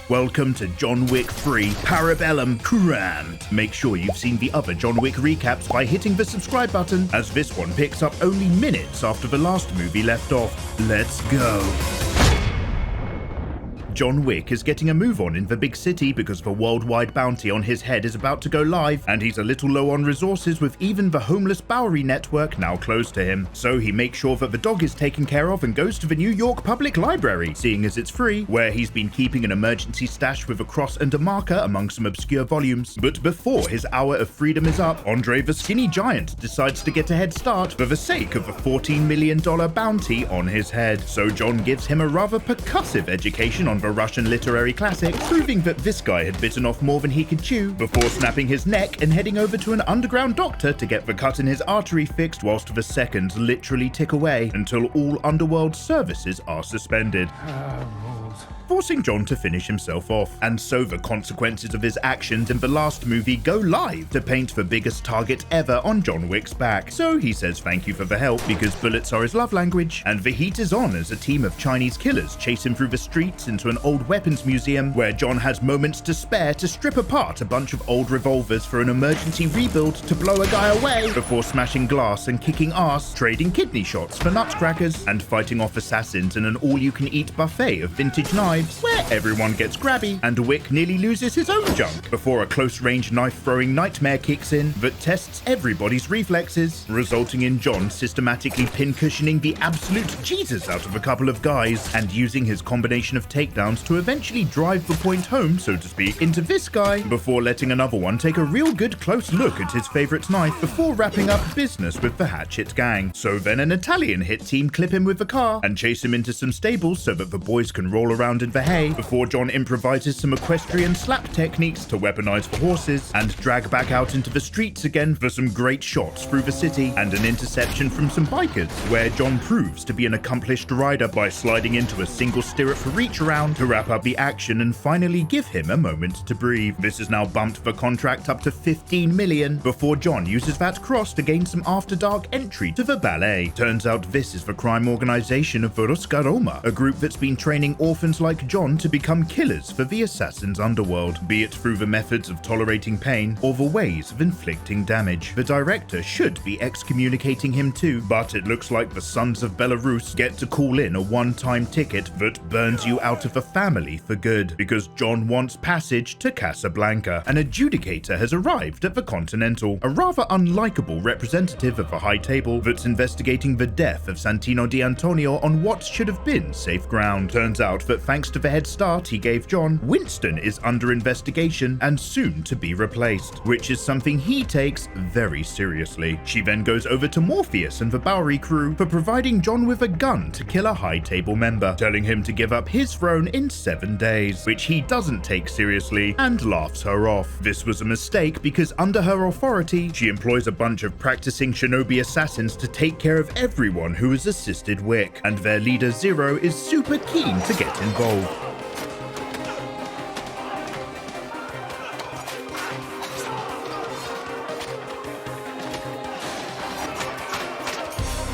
Welcome to John Wick 3 Parabellum CRAMMED. Make sure you've seen the other John Wick recaps by hitting the subscribe button, as this one picks up only minutes after the last movie left off. Let's go. John Wick is getting a move on in the big city because the worldwide bounty on his head is about to go live, and he's a little low on resources with even the homeless Bowery network now closed to him. So he makes sure that the dog is taken care of and goes to the New York Public Library, seeing as it's free, where he's been keeping an emergency stash with a cross and a marker among some obscure volumes. But before his hour of freedom is up, Andre the Skinny Giant decides to get a head start for the sake of a $14 million bounty on his head. So John gives him a rather percussive education on the Russian literary classic, proving that this guy had bitten off more than he could chew, before snapping his neck and heading over to an underground doctor to get the cut in his artery fixed, whilst the seconds literally tick away until all underworld services are suspended, forcing John to finish himself off. And so the consequences of his actions in the last movie go live to paint the biggest target ever on John Wick's back. So he says thank you for the help because bullets are his love language, and the heat is on as a team of Chinese killers chase him through the streets into an old weapons museum, where John has moments to spare to strip apart a bunch of old revolvers for an emergency rebuild to blow a guy away, before smashing glass and kicking ass, trading kidney shots for nutcrackers, and fighting off assassins in an all-you-can-eat buffet of vintage knives, where everyone gets grabby, and Wick nearly loses his own junk before a close-range knife-throwing nightmare kicks in that tests everybody's reflexes, resulting in John systematically pin-cushioning the absolute Jesus out of a couple of guys, and using his combination of takedowns to eventually drive the point home, so to speak, into this guy, before letting another one take a real good close look at his favorite knife before wrapping up business with the Hatchet Gang. So then an Italian hit team clip him with the car and chase him into some stables so that the boys can roll around in the hay, before John improvises some equestrian slap techniques to weaponize the horses and drag back out into the streets again for some great shots through the city and an interception from some bikers, where John proves to be an accomplished rider by sliding into a single stirrup for reach around to wrap up the action and finally give him a moment to breathe. This has now bumped the contract up to $15 million, before John uses that cross to gain some after dark entry to the ballet. Turns out this is the crime organization of Ruska Roma, a group that's been training orphans like John to become killers for the assassin's underworld, be it through the methods of tolerating pain or the ways of inflicting damage. The director should be excommunicating him too, but it looks like the Sons of Belarus get to call in a one-time ticket that burns you out of the family for good, because John wants passage to Casablanca. An adjudicator has arrived at the Continental, a rather unlikable representative of the high table that's investigating the death of Santino D'Antonio on what should have been safe ground. Turns out that thanks to the head start he gave John, Winston is under investigation and soon to be replaced, which is something he takes very seriously. She then goes over to Morpheus and the Bowery crew for providing John with a gun to kill a high table member, telling him to give up his throne in 7 days, which he doesn't take seriously and laughs her off. This was a mistake because under her authority, she employs a bunch of practicing shinobi assassins to take care of everyone who has assisted Wick, and their leader Zero is super keen to get involved.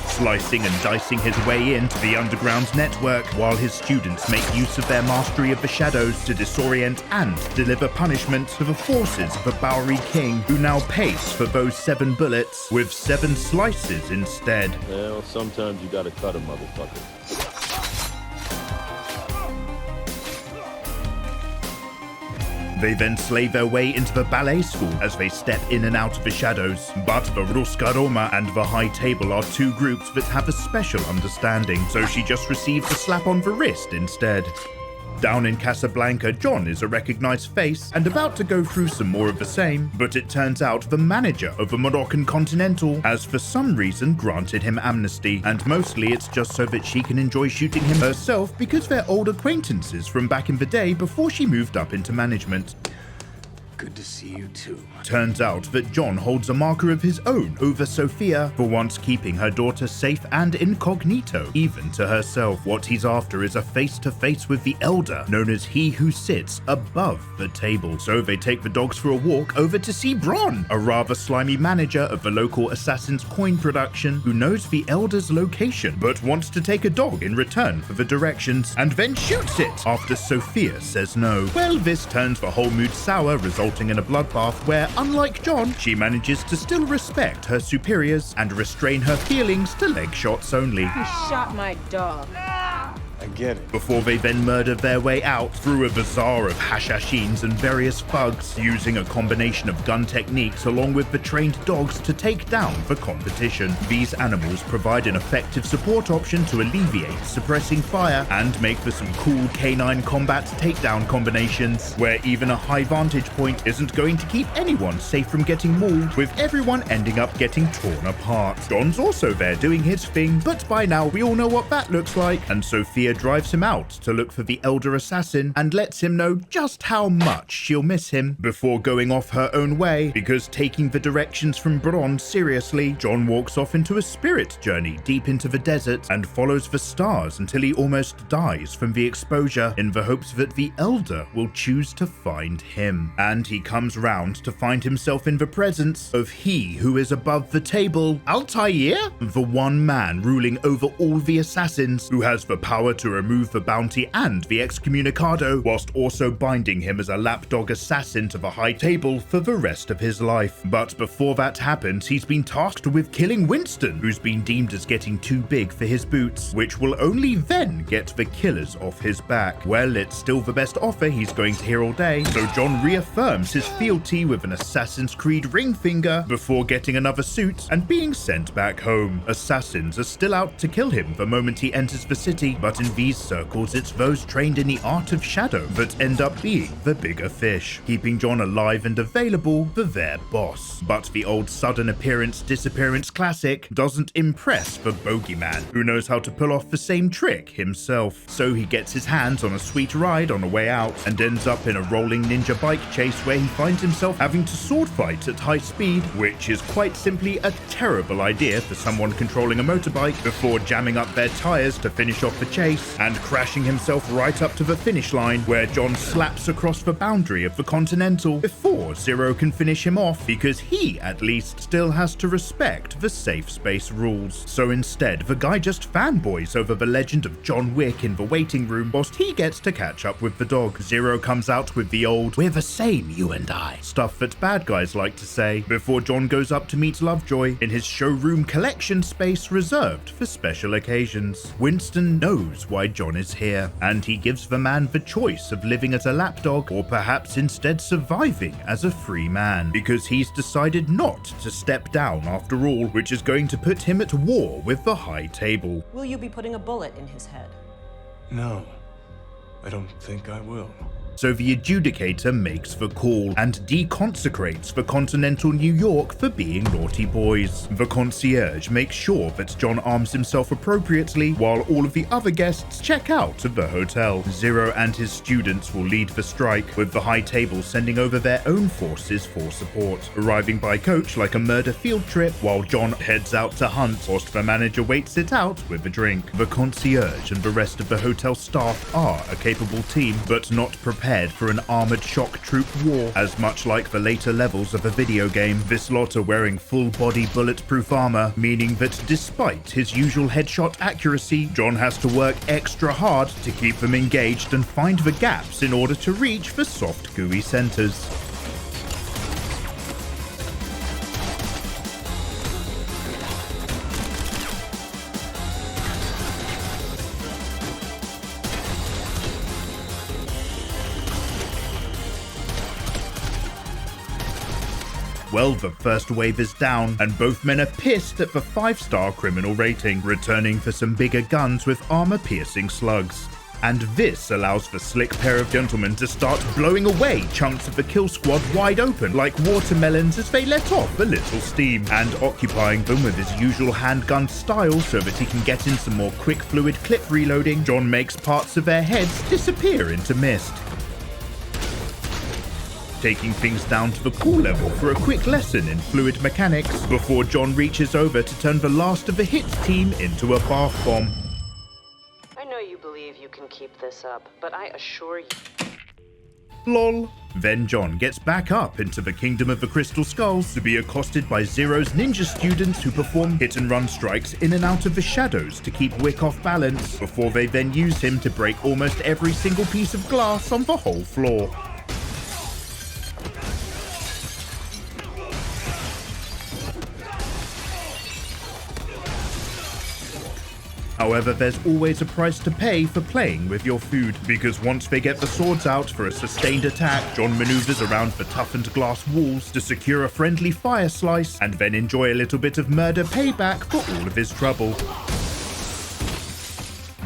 Slicing and dicing his way into the underground's network, while his students make use of their mastery of the shadows to disorient and deliver punishment to the forces of the Bowery King, who now pays for those 7 bullets with 7 slices instead. Well, sometimes you gotta cut a motherfucker. They then slay their way into the ballet school as they step in and out of the shadows. But the Ruska Roma and the High Table are 2 groups that have a special understanding, so she just receives a slap on the wrist instead. Down in Casablanca, John is a recognized face and about to go through some more of the same, but it turns out the manager of the Moroccan Continental has for some reason granted him amnesty, and mostly it's just so that she can enjoy shooting him herself because they're old acquaintances from back in the day before she moved up into management. Good to see you too. Turns out that John holds a marker of his own over Sophia, for once keeping her daughter safe and incognito, even to herself. What he's after is a face-to-face with the Elder, known as He Who Sits Above the Table. So they take the dogs for a walk over to see Bron, a rather slimy manager of the local Assassin's Coin production, who knows the Elder's location, but wants to take a dog in return for the directions, and then shoots it after Sophia says no. Well, this turns the whole mood sour, resulting in a bloodbath where, unlike John, she manages to still respect her superiors and restrain her feelings to leg shots only. You shot my dog. I get it. Before they then murder their way out through a bazaar of hashashins and various thugs, using a combination of gun techniques along with the trained dogs to take down the competition. These animals provide an effective support option to alleviate suppressing fire and make for some cool canine combat takedown combinations, where even a high vantage point isn't going to keep anyone safe from getting mauled, with everyone ending up getting torn apart. John's also there doing his thing, but by now we all know what that looks like, and Sophia drives him out to look for the Elder Assassin and lets him know just how much she'll miss him before going off her own way, because taking the directions from Bron seriously, John walks off into a spirit journey deep into the desert and follows the stars until he almost dies from the exposure, in the hopes that the Elder will choose to find him. And he comes round to find himself in the presence of He Who Is Above the Table, Altair, the one man ruling over all the assassins, who has the power to remove the bounty and the excommunicado, whilst also binding him as a lapdog assassin to the high table for the rest of his life. But before that happens, he's been tasked with killing Winston, who's been deemed as getting too big for his boots, which will only then get the killers off his back. Well, it's still the best offer he's going to hear all day, so John reaffirms his fealty with an Assassin's Creed ring finger before getting another suit and being sent back home. Assassins are still out to kill him the moment he enters the city, but in these circles it's those trained in the art of shadow that end up being the bigger fish, keeping John alive and available for their boss. But the old sudden appearance disappearance classic doesn't impress the bogeyman, who knows how to pull off the same trick himself. So he gets his hands on a sweet ride on the way out and ends up in a rolling ninja bike chase where he finds himself having to sword fight at high speed, which is quite simply a terrible idea for someone controlling a motorbike, before jamming up their tires to finish off the chase and crashing himself right up to the finish line, where John slaps across the boundary of the Continental before Zero can finish him off, because he at least still has to respect the safe space rules. So instead, the guy just fanboys over the legend of John Wick in the waiting room whilst he gets to catch up with the dog. Zero comes out with the old "we're the same, you and I" stuff that bad guys like to say, before John goes up to meet Lovejoy in his showroom collection space reserved for special occasions. Winston knows why John is here, and he gives the man the choice of living as a lapdog or perhaps instead surviving as a free man, because he's decided not to step down after all, which is going to put him at war with the high table. Will you be putting a bullet in his head? No, I don't think I will. So the adjudicator makes the call and deconsecrates the Continental New York for being naughty boys. The concierge makes sure that John arms himself appropriately, while all of the other guests check out of the hotel. Zero and his students will lead the strike, with the high table sending over their own forces for support, arriving by coach like a murder field trip, while John heads out to hunt, whilst the manager waits it out with a drink. The concierge and the rest of the hotel staff are a capable team, but not prepared for an armored shock troop war, as much like the later levels of a video game. This lot are wearing full-body bulletproof armor, meaning that despite his usual headshot accuracy, John has to work extra hard to keep them engaged and find the gaps in order to reach the soft, gooey centers. Well, the first wave is down, and both men are pissed at the 5-star criminal rating, returning for some bigger guns with armor-piercing slugs. And this allows the slick pair of gentlemen to start blowing away chunks of the kill squad wide open like watermelons as they let off a little steam, and occupying them with his usual handgun style so that he can get in some more quick fluid clip reloading. John makes parts of their heads disappear into mist. taking things down to the pool level for a quick lesson in fluid mechanics before John reaches over to turn the last of the hit team into a bath bomb. I know you believe you can keep this up, but I assure you... Lol. Then John gets back up into the Kingdom of the Crystal Skulls to be accosted by Zero's ninja students who perform hit-and-run strikes in and out of the shadows to keep Wick off balance, before they then use him to break almost every single piece of glass on the whole floor. However, there's always a price to pay for playing with your food, because once they get the swords out for a sustained attack, John maneuvers around the toughened glass walls to secure a friendly fire slice, and then enjoy a little bit of murder payback for all of his trouble.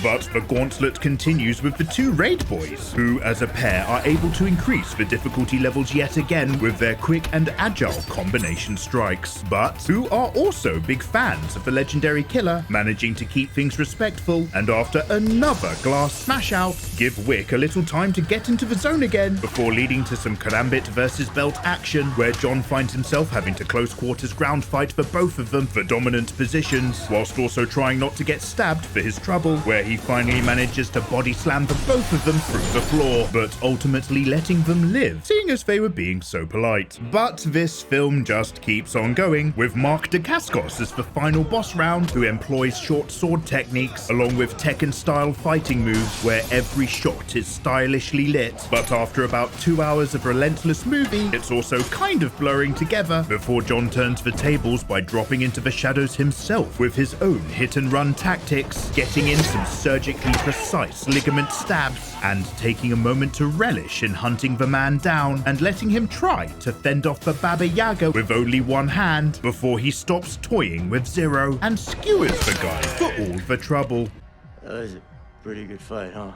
But the gauntlet continues with the two raid boys, who as a pair are able to increase the difficulty levels yet again with their quick and agile combination strikes, but who are also big fans of the legendary killer, managing to keep things respectful, and after another glass smash out, give Wick a little time to get into the zone again, before leading to some karambit versus belt action, where John finds himself having to close quarters ground fight for both of them for dominant positions, whilst also trying not to get stabbed for his trouble, where he finally manages to body slam the both of them through the floor, but ultimately letting them live, seeing as they were being so polite. But this film just keeps on going, with Mark Dacascos as the final boss round, who employs short sword techniques, along with Tekken-style fighting moves where every shot is stylishly lit. But after about 2 hours of relentless movie, it's also kind of blurring together, before John turns the tables by dropping into the shadows himself with his own hit-and-run tactics, getting in some surgically precise ligament stabs, and taking a moment to relish in hunting the man down and letting him try to fend off the Baba Yaga with only one hand, before he stops toying with Zero and skewers the guy for all the trouble. That was a pretty good fight, huh?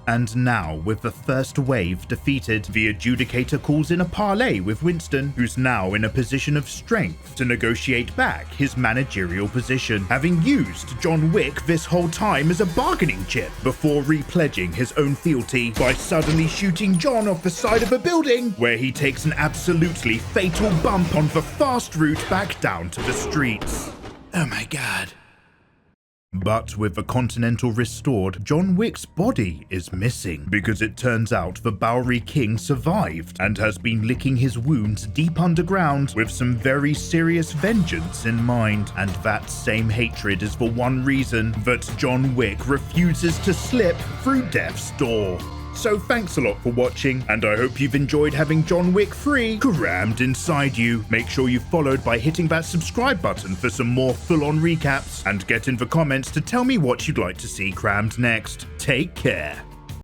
And now, with the first wave defeated, the adjudicator calls in a parley with Winston, who's now in a position of strength to negotiate back his managerial position, having used John Wick this whole time as a bargaining chip, before repledging his own fealty by suddenly shooting John off the side of a building, where he takes an absolutely fatal bump on the fast route back down to the streets. Oh my god. But with the Continental restored, John Wick's body is missing, because it turns out the Bowery King survived and has been licking his wounds deep underground with some very serious vengeance in mind, and that same hatred is the one reason that John Wick refuses to slip through death's door. So thanks a lot for watching, and I hope you've enjoyed having John Wick 3 crammed inside you. Make sure you followed by hitting that subscribe button for some more full-on recaps, and get in the comments to tell me what you'd like to see crammed next. Take care.